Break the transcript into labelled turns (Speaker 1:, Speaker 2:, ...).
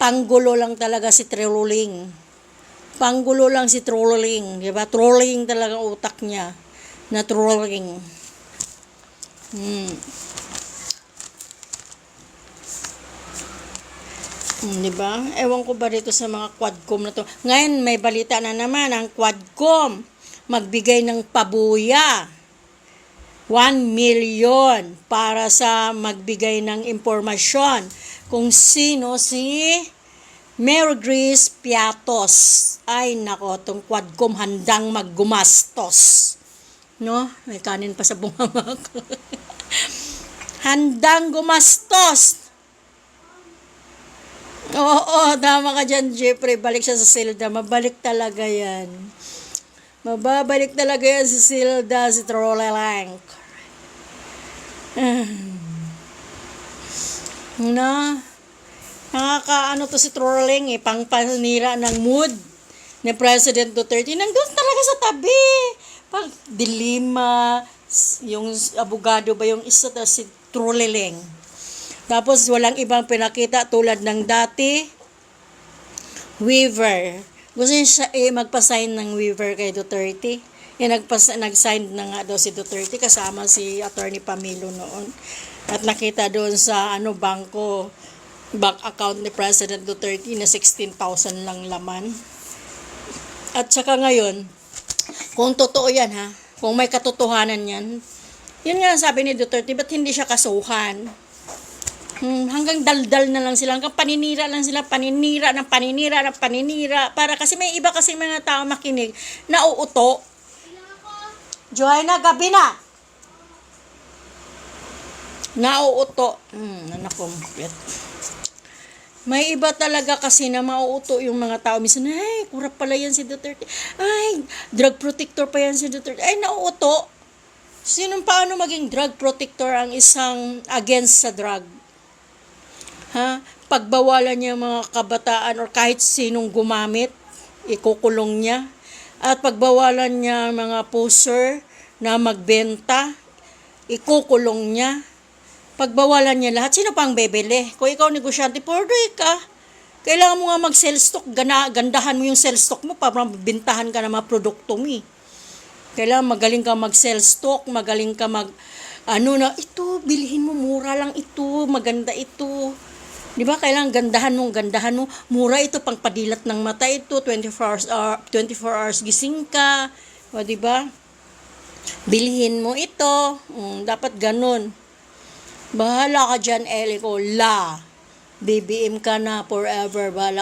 Speaker 1: Panggulo lang talaga si trolling. Panggulo lang si trolling, di ba? Trolling talaga utak niya. Na trolling. Di ba? Ewan ko ba dito sa mga Quadcom na to. Ngayon may balita na naman ang Quadcom magbigay ng pabuya. 1 million para sa magbigay ng impormasyon kung sino si Mary Grace Piatos. Ay nako, tong Quadcom handang maggumastos. No? May kanin pa sa bunganga ko. Handang gumastos. Oo, tama ka dyan, Jeffrey. Balik siya sa Silda. Mabalik talaga yan. Mababalik talaga yan si Silda, si Trolelang. Na, nakakaano to si Trolelang pang panira ng mood ni President Duterte. Nandun talaga sa tabi. Pag dilima, yung abogado ba yung isa na si Trolelang. Tapos walang ibang pinakita tulad ng dati, waiver. Gusto niya siya magpa-sign ng waiver kay Duterte. Nag-sign na nga daw si Duterte kasama si Attorney Pamilo noon. At nakita doon sa bangko, bank account ni President Duterte na 16,000 lang laman. At saka ngayon, kung totoo yan kung may katotohanan yan, yun nga sabi ni Duterte, ba't hindi siya kasuhan? Hanggang daldal na lang sila, hanggang paninira lang sila, paninira. Para kasi may iba kasi mga tao makinig, nauuto. Joanna, gabi na! Nauuto. Nakomplete. May iba talaga kasi na mauuto yung mga tao. Minsan, ay, kurap pala yan si Duterte. Ay, drug protector pa yan si Duterte. Ay, nauuto. Paano maging drug protector ang isang against sa drug? Pagbawalan niya mga kabataan or kahit sinong gumamit, ikukulong niya. At pagbawalan niya mga poser na magbenta, ikukulong niya. Pagbawalan niya lahat, sino pang bebeli? Kung ikaw negosyante, pwede ka. Kailangan mo nga mag-sell stock, gandahan mo yung sell stock mo para mabintahan ka ng mga produkto mo. Kailangan magaling ka mag-sell stock, magaling ka ito, bilhin mo, mura lang ito, maganda ito. Di ba? Kailangan gandahan mo. Mura ito, pang padilat ng mata ito, 24 hours gising ka. O, di ba? Bilhin mo ito. Dapat ganun. Bahala ka dyan, Eli ko. BBM ka na forever. Bahala